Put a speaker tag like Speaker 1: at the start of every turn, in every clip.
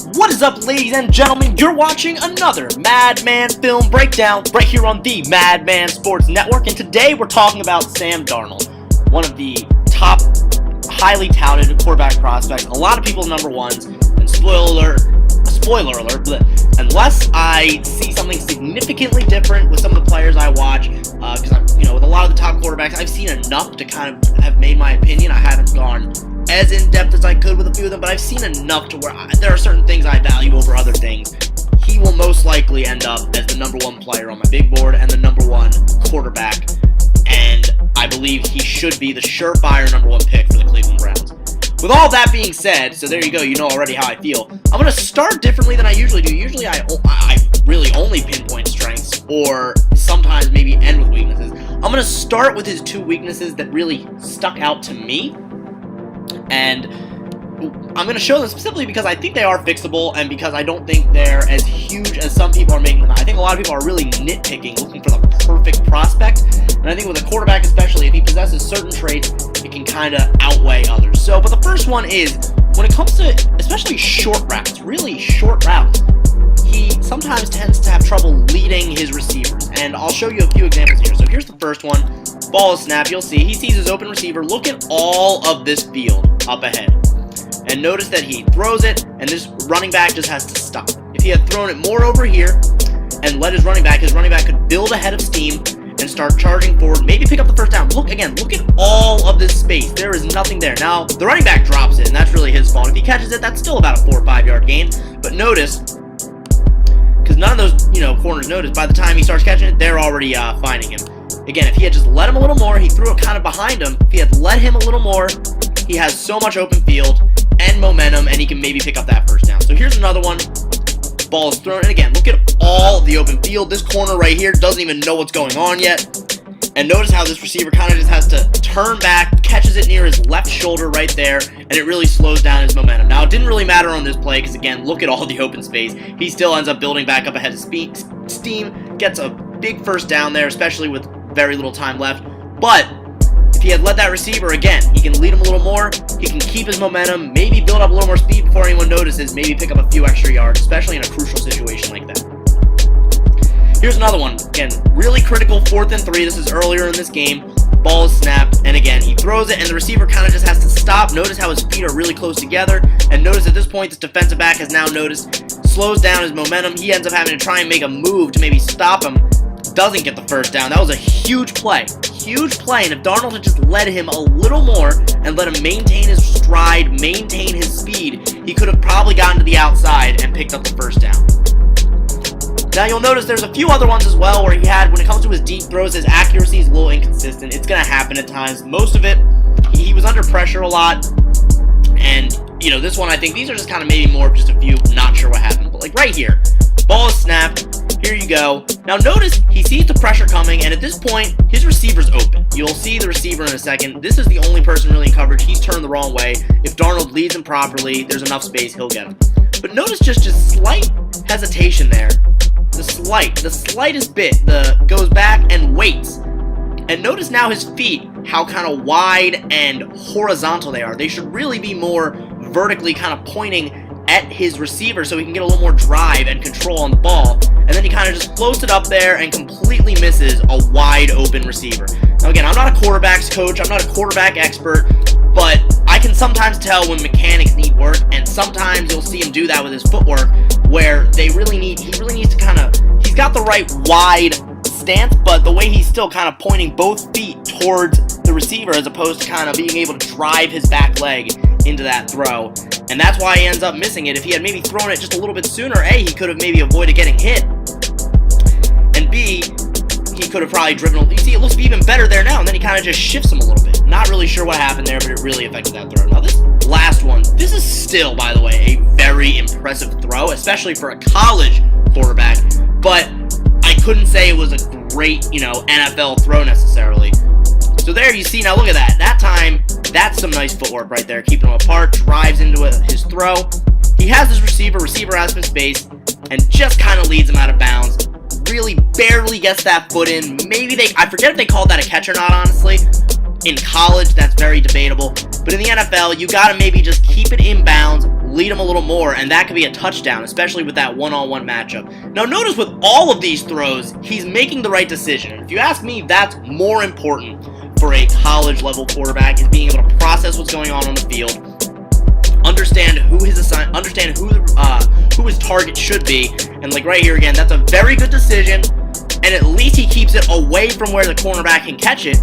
Speaker 1: What is up, ladies and gentlemen? You're watching another Madman Film Breakdown right here on the Madman Sports Network, and today we're talking about Sam Darnold, one of the top, highly touted quarterback prospects. A lot of people number ones, and spoiler alert, unless I see something significantly different with some of the players I watch, because with a lot of the top quarterbacks, I've seen enough to kind of have made my opinion. I haven't gone as in-depth as I could with a few of them, but I've seen enough to where there are certain things I value over other things. He will most likely end up as the number one player on my big board and the number one quarterback, and I believe he should be the surefire number one pick for the Cleveland Browns. With all that being said, so there you go, you know already how I feel. I'm going to start differently than I usually do. Usually I really only pinpoint strengths, or sometimes maybe end with weaknesses. I'm going to start with his two weaknesses that really stuck out to me, and I'm going to show them specifically because I think they are fixable and because I don't think they're as huge as some people are making them. I think a lot of people are really nitpicking, looking for the perfect prospect, and I think with a quarterback especially, if he possesses certain traits, it can kind of outweigh others. But the first one is, when it comes to especially short routes, really short routes, he sometimes tends to have trouble leading his receivers, and I'll show you a few examples here. So here's the first one. Ball is snapped. You'll see he sees his open receiver. Look at all of this field up ahead, and notice that he throws it, and this running back just has to stop. If he had thrown it more over here and let his running back could build a head of steam and start charging forward, maybe pick up the first down. Look at all of this space. There is nothing there. Now, the running back drops it, and that's really his fault. If he catches it, that's still about a 4 or 5 yard gain. But notice, because none of those corners notice, by the time he starts catching it, they're already finding him. Again, if he had just let him a little more, he threw it kind of behind him. If he had let him a little more, he has so much open field and momentum, and he can maybe pick up that first down. So here's another one. Ball is thrown, and again, look at all the open field. This corner right here doesn't even know what's going on yet. And notice how this receiver kind of just has to turn back, catches it near his left shoulder right there, and it really slows down his momentum. Now, it didn't really matter on this play because, again, look at all the open space. He still ends up building back up ahead of steam, gets a big first down there, especially with very little time left. But if he had let that receiver, again, he can lead him a little more, he can keep his momentum, maybe build up a little more speed before anyone notices, maybe pick up a few extra yards, especially in a crucial situation like that. Here's another one. Again, really critical, 4th and 3. This is earlier in this game. Ball is snapped, and again, he throws it, and the receiver kind of just has to stop. Notice how his feet are really close together, and notice at this point, this defensive back has now noticed, slows down his momentum. He ends up having to try and make a move to maybe stop him. Doesn't get the first down. That was a huge play, and if Darnold had just led him a little more and let him maintain his stride, maintain his speed, he could have probably gotten to the outside and picked up the first down. Now you'll notice there's a few other ones as well where he had, when it comes to his deep throws, his accuracy is a little inconsistent. It's going to happen at times. Most of it, he was under pressure a lot, and this one, I think these are just kind of maybe more of just a few, not sure what happened, but like right here, ball is snapped. Here you go. Now notice he sees the pressure coming, and at this point, his receiver's open. You'll see the receiver in a second. This is the only person really in coverage. He's turned the wrong way. If Darnold leads him properly, there's enough space, he'll get him. But notice just slight hesitation there. The slightest bit, goes back and waits. And notice now his feet, how kind of wide and horizontal they are. They should really be more vertically kind of pointing at his receiver so he can get a little more drive and control on the ball, and then he kind of just floats it up there and completely misses a wide open receiver. Now again, I'm not a quarterbacks coach, I'm not a quarterback expert, but I can sometimes tell when mechanics need work, and sometimes you'll see him do that with his footwork, where he really needs to he's got the right wide stance, but the way he's still kind of pointing both feet towards the receiver as opposed to kind of being able to drive his back leg into that throw. And that's why he ends up missing it. If he had maybe thrown it just a little bit sooner, A, he could have maybe avoided getting hit, and B, he could have probably driven. You see, it looks even better there now, and then he kind of just shifts him a little bit. Not really sure what happened there, but it really affected that throw. Now this last one, this is still, by the way, a very impressive throw, especially for a college quarterback, but I couldn't say it was a great, NFL throw necessarily. So there you see, now look at that. That time, that's some nice footwork right there, keeping them apart, drives into his throw. He has his receiver has some space, and just kind of leads him out of bounds. Really barely gets that foot in. I forget if they called that a catch or not, honestly. In college, that's very debatable. But in the NFL, you got to maybe just keep it in bounds, lead him a little more, and that could be a touchdown, especially with that one-on-one matchup. Now notice with all of these throws, he's making the right decision. And if you ask me, that's more important for a college-level quarterback, is being able to process what's going on the field, understand who his who his target should be, and like right here again, that's a very good decision, and at least he keeps it away from where the cornerback can catch it.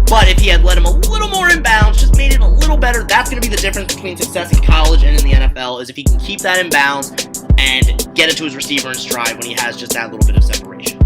Speaker 1: But if he had let him a little more in bounds, just made it a little better, that's going to be the difference between success in college and in the NFL, is if he can keep that in bounds and get it to his receiver in stride when he has just that little bit of separation.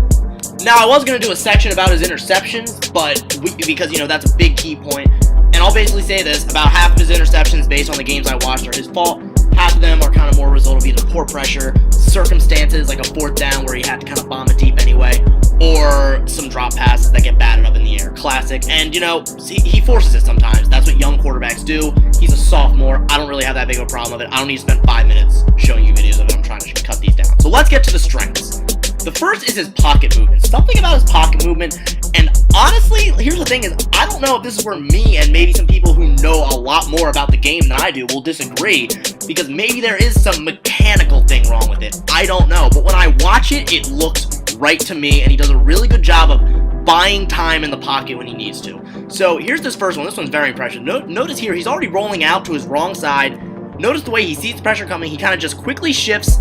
Speaker 1: Now, I was going to do a section about his interceptions, but because, that's a big key point. And I'll basically say this, about half of his interceptions based on the games I watched are his fault. Half of them are kind of more a result of either poor pressure, circumstances like a fourth down where he had to kind of bomb it deep anyway, or some drop passes that get batted up in the air. Classic. And, he forces it sometimes. That's what young quarterbacks do. He's a sophomore. I don't really have that big of a problem with it. I don't need to spend 5 minutes showing you videos of it. I'm trying to cut these down. So let's get to the strengths. The first is his pocket movement. Something about his pocket movement, and honestly, here's the thing is, I don't know if this is where me and maybe some people who know a lot more about the game than I do will disagree, because maybe there is some mechanical thing wrong with it. I don't know, but when I watch it, it looks right to me, and he does a really good job of buying time in the pocket when he needs to. So here's this first one. This one's very impressive. Notice here, he's already rolling out to his wrong side. Notice the way he sees the pressure coming, he kind of just quickly shifts,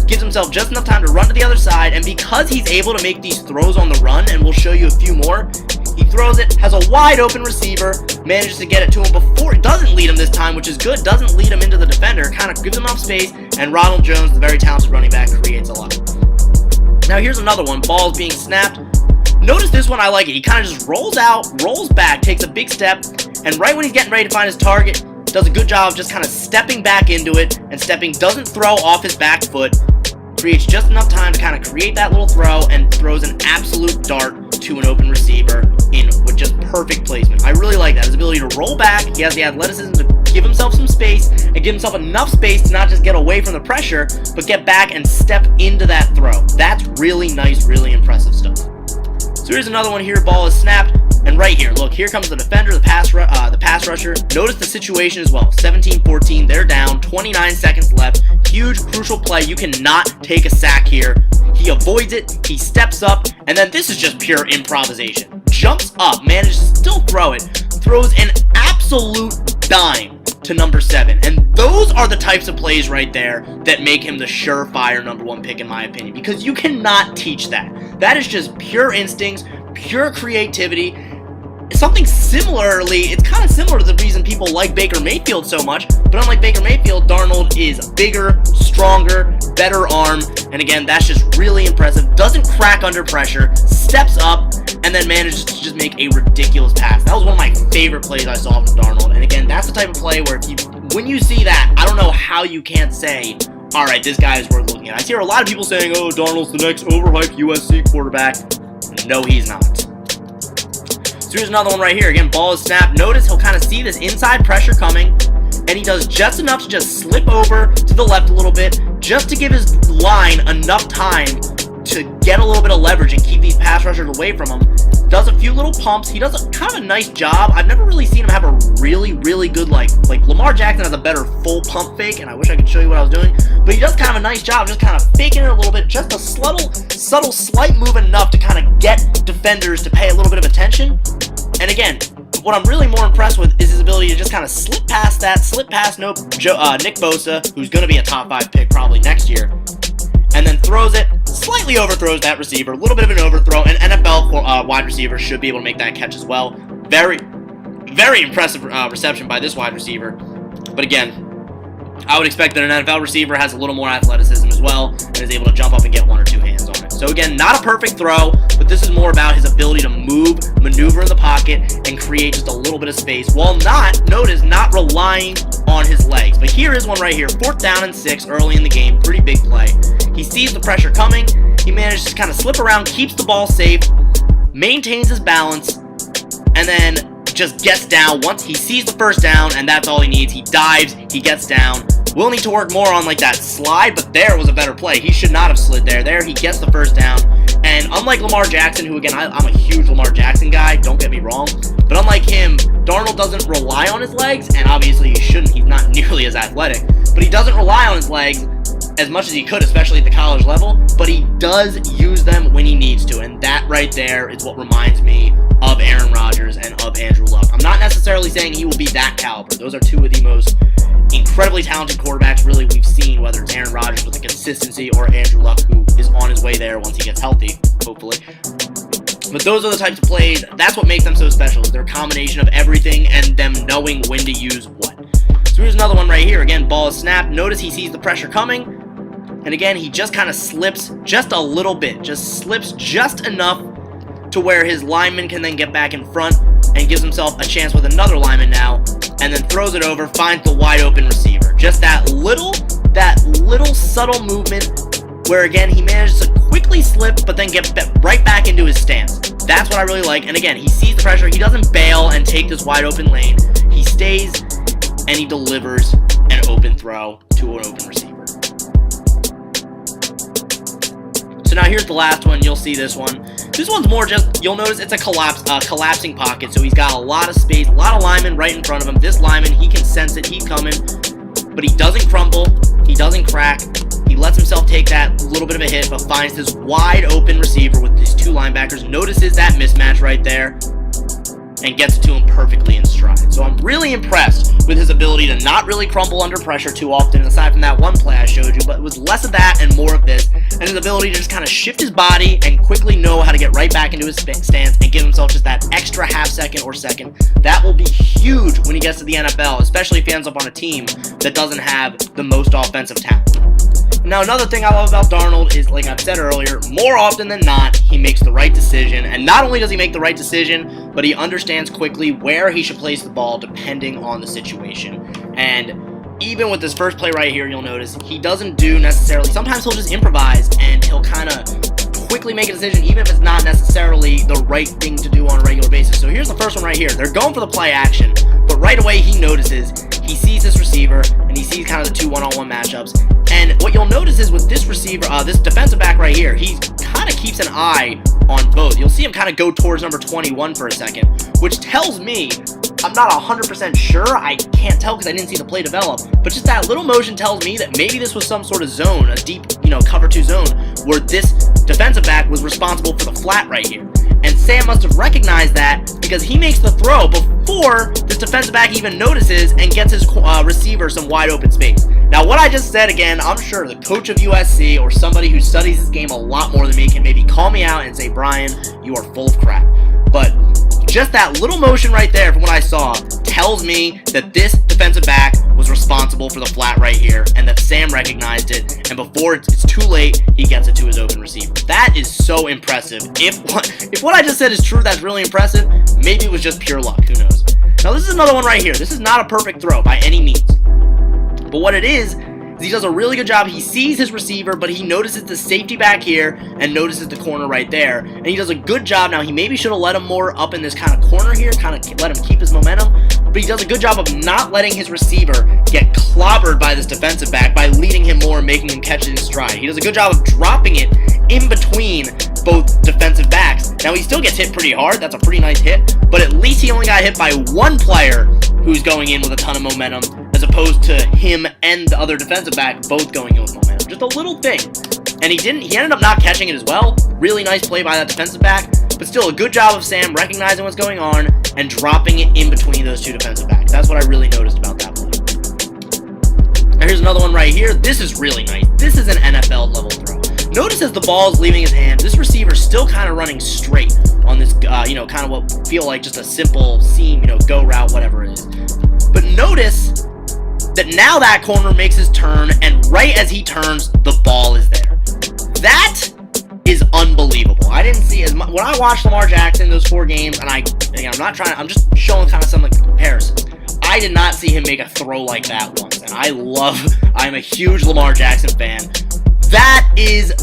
Speaker 1: gives himself just enough time to run to the other side, and because he's able to make these throws on the run, and we'll show you a few more, he throws it, has a wide open receiver, manages to get it to him before it doesn't lead him this time, which is good, doesn't lead him into the defender, kind of gives him enough space, and Ronald Jones, the very talented running back, creates a lot. Now here's another one, ball's being snapped. Notice this one, I like it. He kind of just rolls out, rolls back, takes a big step, and right when he's getting ready to find his target, does a good job of just kind of stepping back into it, and doesn't throw off his back foot, creates just enough time to kind of create that little throw, and throws an absolute dart to an open receiver with just perfect placement. I really like that, his ability to roll back. He has the athleticism to give himself some space, and give himself enough space to not just get away from the pressure, but get back and step into that throw. That's really nice, really impressive stuff. So here's another one here, ball is snapped. And right here, look, here comes the defender, the pass rusher. Notice the situation as well. 17-14, they're down, 29 seconds left. Huge, crucial play. You cannot take a sack here. He avoids it, he steps up, and then this is just pure improvisation. Jumps up, manages to still throw it, throws an absolute dime to number 7. And those are the types of plays right there that make him the surefire number 1 pick, in my opinion, because you cannot teach that. That is just pure instincts, pure creativity. Something similarly, it's kind of similar to the reason people like Baker Mayfield so much, but unlike Baker Mayfield, Darnold is bigger, stronger, better arm, and again, that's just really impressive. Doesn't crack under pressure, steps up, and then manages to just make a ridiculous pass. That was one of my favorite plays I saw from Darnold, and again, that's the type of play where when you see that, I don't know how you can't say, alright, this guy is worth looking at. I hear a lot of people saying, oh, Darnold's the next overhyped USC quarterback. No, he's not. So here's another one right here. Again, ball is snapped. Notice he'll kind of see this inside pressure coming, and he does just enough to just slip over to the left a little bit, just to give his line enough time to get a little bit of leverage and keep these pass rushers away from him. Does a few little pumps. He does kind of a nice job. I've never really seen him have a really, really good, like Lamar Jackson has a better full pump fake, and I wish I could show you what I was doing, but he does kind of a nice job just kind of faking it a little bit, just a subtle, slight move enough to kind of get defenders to pay a little bit of attention. And again, what I'm really more impressed with is his ability to just kind of slip past Nick Bosa, who's going to be a top 5 pick probably next year, and then throws it, slightly overthrows that receiver, a little bit of an overthrow, and NFL wide receiver should be able to make that catch as well. Very, very impressive reception by this wide receiver. But again, I would expect that an NFL receiver has a little more athleticism as well and is able to jump up and get 1 or 2 hands on it. So again, not a perfect throw, but this is more about his ability to move, maneuver in the pocket, and create just a little bit of space while not relying on his legs. But here is one right here, 4th down and 6 early in the game, pretty big play. He sees the pressure coming, he manages to kind of slip around, keeps the ball safe, maintains his balance, and then just gets down once he sees the first down, and that's all he needs. He dives, he gets down. We'll need to work more on like that slide, but there was a better play. He should not have slid there. There, he gets the first down. And unlike Lamar Jackson, who again, I'm a huge Lamar Jackson guy, don't get me wrong, but unlike him, Darnold doesn't rely on his legs, and obviously he shouldn't. He's not nearly as athletic. but he doesn't rely on his legs as much as he could, especially at the college level, but he does use them when he needs to, and that right there is what reminds me of Aaron Rodgers and of Andrew Luck. I'm not necessarily saying he will be that caliber. Those are two of the most incredibly talented quarterbacks really we've seen, whether it's Aaron Rodgers with the consistency or Andrew Luck, who is on his way there once he gets healthy, hopefully. But those are the types of plays, that's what makes them so special, is their combination of everything and them knowing when to use what. So here's another one right here. Again, ball is snapped. Notice he sees the pressure coming, and again, he just kind of slips just a little bit, just slips just enough to where his lineman can then get back in front and gives himself a chance with another lineman now, and then throws it over, finds the wide open receiver. Just that little subtle movement where, again, he manages to quickly slip but then get right back into his stance. That's what I really like. And again, he sees the pressure. He doesn't bail and take this wide open lane. He stays and he delivers an open throw to an open receiver. So now here's the last one. You'll see this one. This one's more just, you'll notice it's a collapsing pocket. So he's got a lot of space, a lot of linemen right in front of him. This lineman, he can sense it. He's coming, but he doesn't crumble. He doesn't crack. He lets himself take that little bit of a hit, but finds this wide open receiver with these two linebackers, notices that mismatch right there, and gets it to him perfectly in stride. So I'm really impressed with his ability to not really crumble under pressure too often, aside from that one play I showed you, but it was less of that and more of this, and his ability to just kind of shift his body and quickly know how to get right back into his stance and give himself just that extra half second or second. That will be huge when he gets to the NFL, especially if he ends up on a team that doesn't have the most offensive talent. Now, another thing I love about Darnold is, like I've said earlier, more often than not, he makes the right decision. And not only does he make the right decision, but he understands quickly where he should place the ball depending on the situation. And even with this first play right here, you'll notice he doesn't do necessarily, sometimes he'll just improvise and he'll kind of quickly make a decision, even if it's not necessarily the right thing to do on a regular basis. So here's the first one right here. They're going for the play action, but right away he notices, he sees this receiver, and he sees kind of the two one-on-one matchups. And what you'll notice is with this receiver, this defensive back right here, he kind of keeps an eye on both. You'll see him kind of go towards number 21 for a second, which tells me, I'm not 100% sure, I can't tell because I didn't see the play develop, but just that little motion tells me that maybe this was some sort of zone, a deep, cover 2 zone, where this defensive back was responsible for the flat right here. And Sam must have recognized that because he makes the throw before this defensive back even notices and gets his receiver some wide open space. Now, what I just said, again, I'm sure the coach of USC or somebody who studies this game a lot more than me can maybe call me out and say, Brian, you are full of crap. But just that little motion right there from what I saw tells me that this defensive back was responsible for the flat right here and that Sam recognized it, and before it's too late, he gets it to his open receiver. That is so impressive. If what I just said is true, that's really impressive. Maybe it was just pure luck. Who knows? Now, this is another one right here. This is not a perfect throw by any means. But what it is he does a really good job. He sees his receiver, but he notices the safety back here and notices the corner right there. And he does a good job. Now, he maybe should have let him more up in this kind of corner here, kind of let him keep his momentum. But he does a good job of not letting his receiver get clobbered by this defensive back by leading him more and making him catch it in stride. He does a good job of dropping it in between both defensive backs. Now, he still gets hit pretty hard. That's a pretty nice hit. But at least he only got hit by one player who's going in with a ton of momentum, as opposed to him and the other defensive back both going in with momentum. Just a little thing. And he ended up not catching it as well. Really nice play by that defensive back, but still a good job of Sam recognizing what's going on and dropping it in between those two defensive backs. That's what I really noticed about that play. Now here's another one right here. This is really nice. This is an NFL level throw. Notice as the ball is leaving his hand, this receiver's still kind of running straight on this, kind of what feel like just a simple seam, go route, whatever it is. But notice that now that corner makes his turn, and right as he turns, the ball is there. That is unbelievable. I didn't see as much when I watched Lamar Jackson those 4 games, and I'm I'm just showing kind of some comparisons. I did not see him make a throw like that once, and I'm a huge Lamar Jackson fan. That is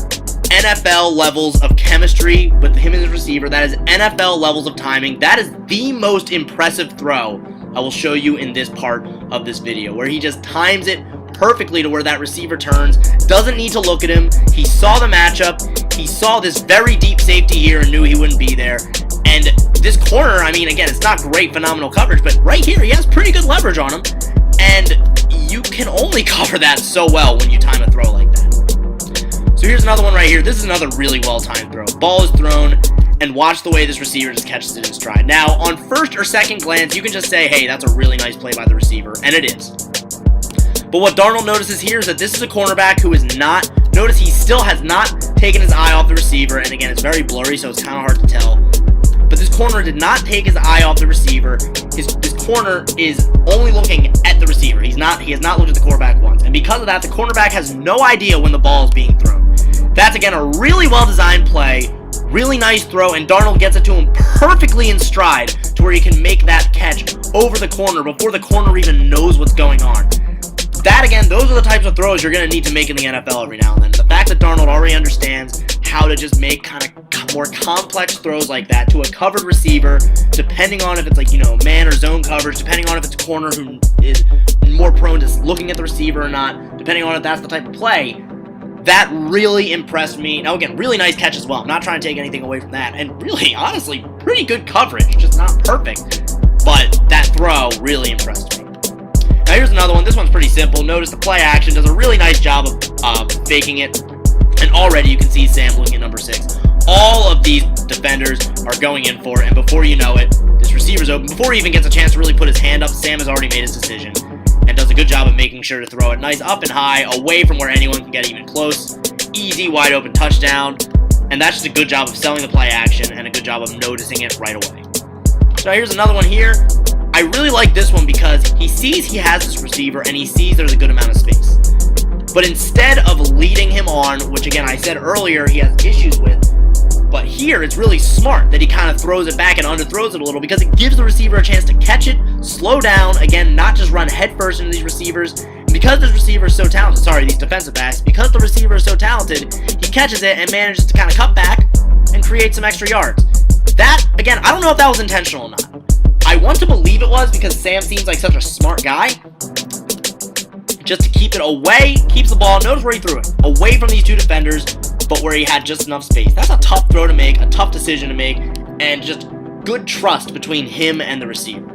Speaker 1: NFL levels of chemistry with him and his receiver. That is NFL levels of timing. That is the most impressive throw I will show you in this part of this video, where he just times it perfectly to where that receiver turns, doesn't need to look at him. He saw the matchup, he saw this very deep safety here and knew he wouldn't be there. And this corner, again, it's not great phenomenal coverage, but right here he has pretty good leverage on him. And you can only cover that so well when you time a throw like that. So here's another one right here. This is another really well-timed throw. Ball is thrown, and watch the way this receiver just catches it in stride. Now, on first or second glance, you can just say, hey, that's a really nice play by the receiver, and it is. But what Darnold notices here is that this is a cornerback who is not, notice he still has not taken his eye off the receiver, and again, it's very blurry, so it's kind of hard to tell. But this corner did not take his eye off the receiver. This corner is only looking at the receiver. He has not looked at the quarterback once. And because of that, the cornerback has no idea when the ball is being thrown. That's, again, a really well-designed play, really nice throw, and Darnold gets it to him perfectly in stride to where he can make that catch over the corner before the corner even knows what's going on. That, again, those are the types of throws you're going to need to make in the NFL every now and then. The fact that Darnold already understands how to just make kind of more complex throws like that to a covered receiver, depending on if it's like, man or zone coverage, depending on if it's a corner who is more prone to looking at the receiver or not, depending on if that's the type of play, that really impressed me. Now, again, really nice catch as well. I'm not trying to take anything away from that. And really, honestly, pretty good coverage, just not perfect. But that throw really impressed me. Now, here's another one. This one's pretty simple. Notice the play action does a really nice job of faking it. And already you can see Sam looking at number 6. All of these defenders are going in for it, and before you know it, this receiver's open. Before he even gets a chance to really put his hand up, Sam has already made his decision and does a good job of making sure to throw it nice up and high, away from where anyone can get even close. Easy, wide open touchdown, and that's just a good job of selling the play action and a good job of noticing it right away. So here's another one here. I really like this one because he sees he has this receiver and he sees there's a good amount of space. But instead of leading him on, which again I said earlier he has issues with, but here it's really smart that he kind of throws it back and underthrows it a little because it gives the receiver a chance to catch it, slow down, again, not just run headfirst into these receivers. And because this receiver is so talented, these defensive backs, because the receiver is so talented, he catches it and manages to kind of cut back and create some extra yards. That, again, I don't know if that was intentional or not. I want to believe it was because Sam seems like such a smart guy. Just to keep it away, keeps the ball, notice where he threw it, away from these two defenders, but where he had just enough space. That's a tough throw to make, a tough decision to make, and just good trust between him and the receiver.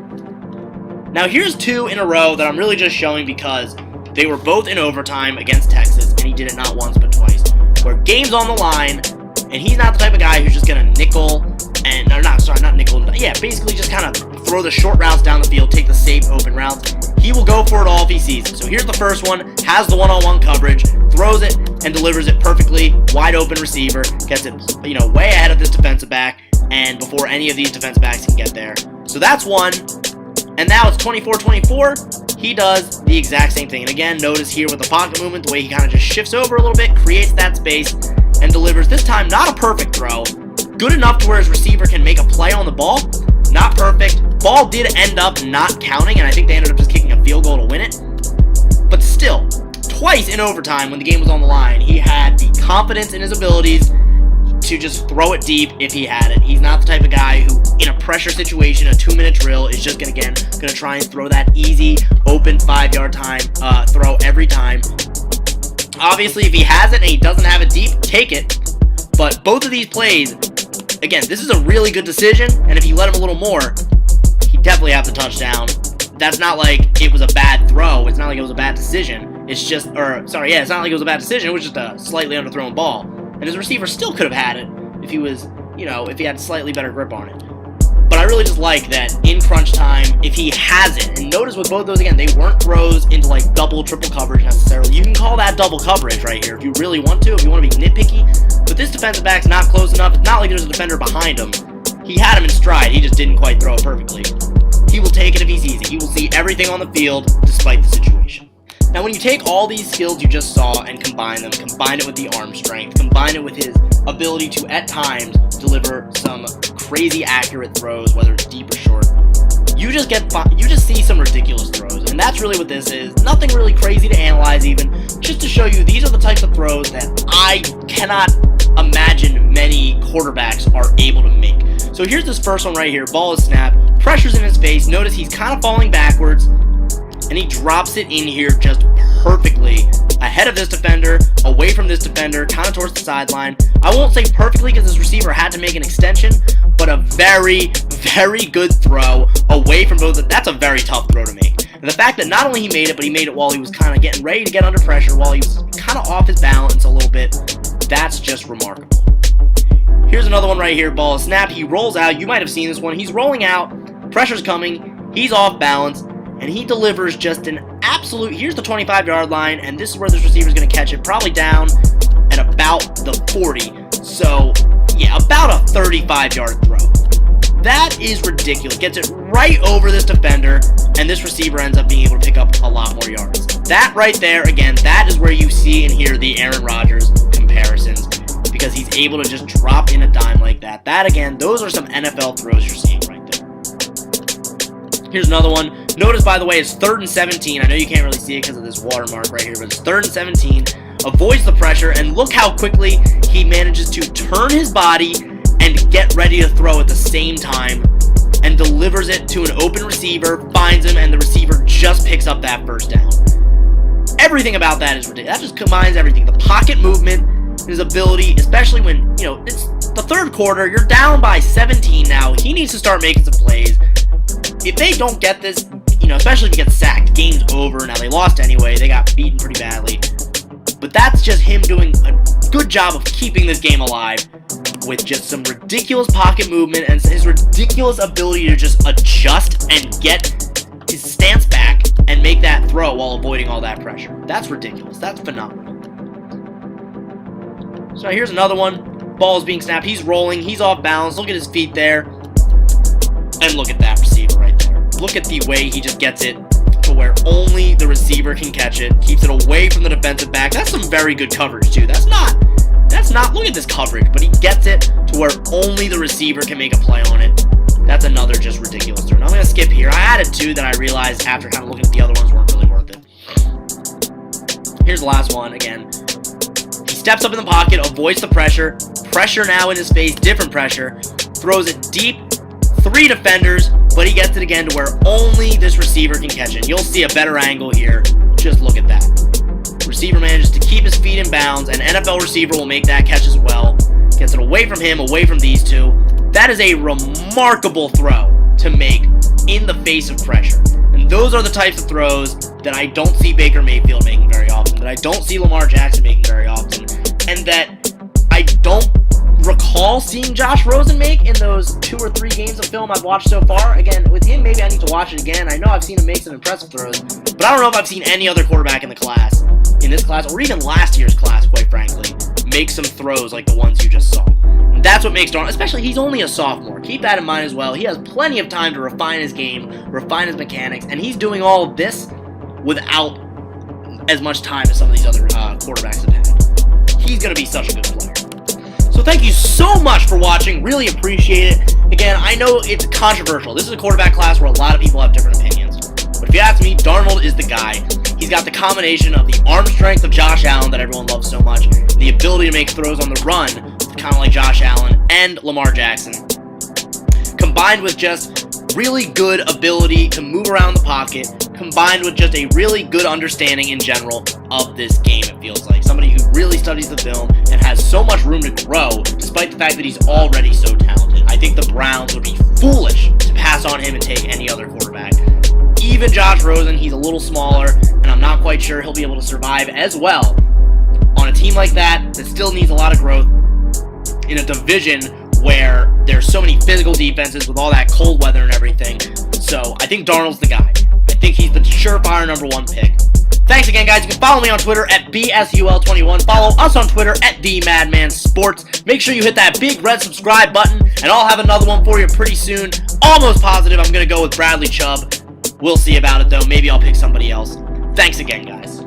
Speaker 1: Now here's 2 in a row that I'm really just showing because they were both in overtime against Texas, and he did it not once but twice, where game's on the line, and he's not the type of guy who's just going to basically just kind of throw the short routes down the field, take the safe open routes. He will go for it all if he sees it. So here's the first one, has the one-on-one coverage, throws it and delivers it perfectly, wide open receiver, gets it, way ahead of this defensive back, and before any of these defensive backs can get there. So that's one, and now it's 24-24. He does the exact same thing. And again, notice here with the pocket movement, the way he kind of just shifts over a little bit, creates that space, and delivers, this time, not a perfect throw, good enough to where his receiver can make a play on the ball. Not perfect. Ball did end up not counting, and I think they ended up just kicking a field goal to win it. But still, twice in overtime when the game was on the line, he had the confidence in his abilities to just throw it deep if he had it. He's not the type of guy who, in a pressure situation, a 2-minute drill, is just going to try and throw that easy, open 5-yard time throw every time. Obviously, if he has it and he doesn't have it deep, take it. But both of these plays, again, this is a really good decision, and if you let him a little more, he'd definitely have the touchdown. That's not like it was a bad throw. It's not like it was a bad decision. It's not like it was a bad decision. It was just a slightly underthrown ball. And his receiver still could have had it if he was, if he had slightly better grip on it. But I really just like that in crunch time, if he has it, and notice with both those, again, they weren't throws into like double, triple coverage necessarily. You can call that double coverage right here if you really want to, if you want to be nitpicky. But this defensive back's not close enough. It's not like there's a defender behind him. He had him in stride. He just didn't quite throw it perfectly. He will take it if he sees it. He will see everything on the field despite the situation. Now, when you take all these skills you just saw and combine them, combine it with the arm strength, combine it with his ability to, at times, deliver some crazy accurate throws, whether it's deep or short, you just see some ridiculous throws. And that's really what this is. Nothing really crazy to analyze even, just to show you these are the types of throws that I cannot imagine many quarterbacks are able to make. So here's this first one right here. Ball is snapped, pressure's in his face. Notice he's kind of falling backwards, and he drops it in here just perfectly ahead of this defender, away from this defender, kind of towards the sideline. I won't say perfectly because this receiver had to make an extension, but a very, very good throw away from both. That's a very tough throw to make. And the fact that not only he made it, but he made it while he was kind of getting ready to get under pressure, while he was kind of off his balance a little bit, that's just remarkable. Here's another one right here. Ball is snapped. He rolls out. You might have seen this one. He's rolling out. Pressure's coming. He's off balance. And he delivers just an absolute... Here's the 25-yard line. And this is where this receiver's going to catch it. Probably down at about the 40. So, yeah, about a 35-yard throw. That is ridiculous. Gets it right over this defender. And this receiver ends up being able to pick up a lot more yards. That right there, again, that is where you see and hear the Aaron Rodgers comparisons. Because he's able to just drop in a dime like that. That, again, those are some NFL throws you're seeing right there. Here's another one. Notice, by the way, it's 3rd and 17. I know you can't really see it because of this watermark right here, but it's 3rd and 17. Avoids the pressure, and look how quickly he manages to turn his body and get ready to throw at the same time and delivers it to an open receiver, finds him, and the receiver just picks up that first down. Everything about that is ridiculous. That just combines everything. The pocket movement, his ability, especially when, it's the third quarter, you're down by 17 now. He needs to start making some plays. If they don't get this, especially if he gets sacked, game's over. Now, they lost anyway. They got beaten pretty badly. But that's just him doing a good job of keeping this game alive with just some ridiculous pocket movement and his ridiculous ability to just adjust and get his stance back and make that throw while avoiding all that pressure. That's ridiculous. That's phenomenal. So here's another one. Ball is being snapped. He's rolling. He's off balance. Look at his feet there. And look at that receiver right there. Look at the way he just gets it to where only the receiver can catch it. Keeps it away from the defensive back. That's some very good coverage, too. That's not, look at this coverage. But he gets it to where only the receiver can make a play on it. That's another just ridiculous throw. Now I'm going to skip here. I added two that I realized after kind of looking at the other ones weren't really worth it. Here's the last one again. Steps up in the pocket, avoids the pressure. Pressure now in his face, different pressure. Throws it deep, 3 defenders, but he gets it again to where only this receiver can catch it. You'll see a better angle here. Just look at that. Receiver manages to keep his feet in bounds. An NFL receiver will make that catch as well. Gets it away from him, away from these two. That is a remarkable throw to make in the face of pressure. And those are the types of throws that I don't see Baker Mayfield making very often, that I don't see Lamar Jackson making very often, and that I don't recall seeing Josh Rosen make in those 2 or 3 games of film I've watched so far. Again, with him, maybe I need to watch it again. I know I've seen him make some impressive throws, but I don't know if I've seen any other quarterback in this class, or even last year's class, quite frankly, make some throws like the ones you just saw. And that's what makes Darnold, especially he's only a sophomore. Keep that in mind as well. He has plenty of time to refine his game, refine his mechanics, and he's doing all of this without as much time as some of these other quarterbacks have had. He's going to be such a good player. So thank you so much for watching. Really appreciate it. Again, I know it's controversial. This is a quarterback class where a lot of people have different opinions. But if you ask me, Darnold is the guy. He's got the combination of the arm strength of Josh Allen that everyone loves so much, the ability to make throws on the run, kind of like Josh Allen and Lamar Jackson, combined with just really good ability to move around the pocket, combined with just a really good understanding in general of this game, it feels like. Somebody who really studies the film and has so much room to grow, despite the fact that he's already so talented. I think the Browns would be foolish to pass on him and take any other quarterback. Even Josh Rosen, he's a little smaller, and I'm not quite sure he'll be able to survive as well on a team like that still needs a lot of growth in a division where there's so many physical defenses with all that cold weather and everything. So I think Darnold's the guy. I think he's the surefire #1 pick. Thanks again, guys. You can follow me on Twitter at BSUL21. Follow us on Twitter at TheMadmanSports. Make sure you hit that big red subscribe button, and I'll have another one for you pretty soon. Almost positive I'm going to go with Bradley Chubb. We'll see about it, though. Maybe I'll pick somebody else. Thanks again, guys.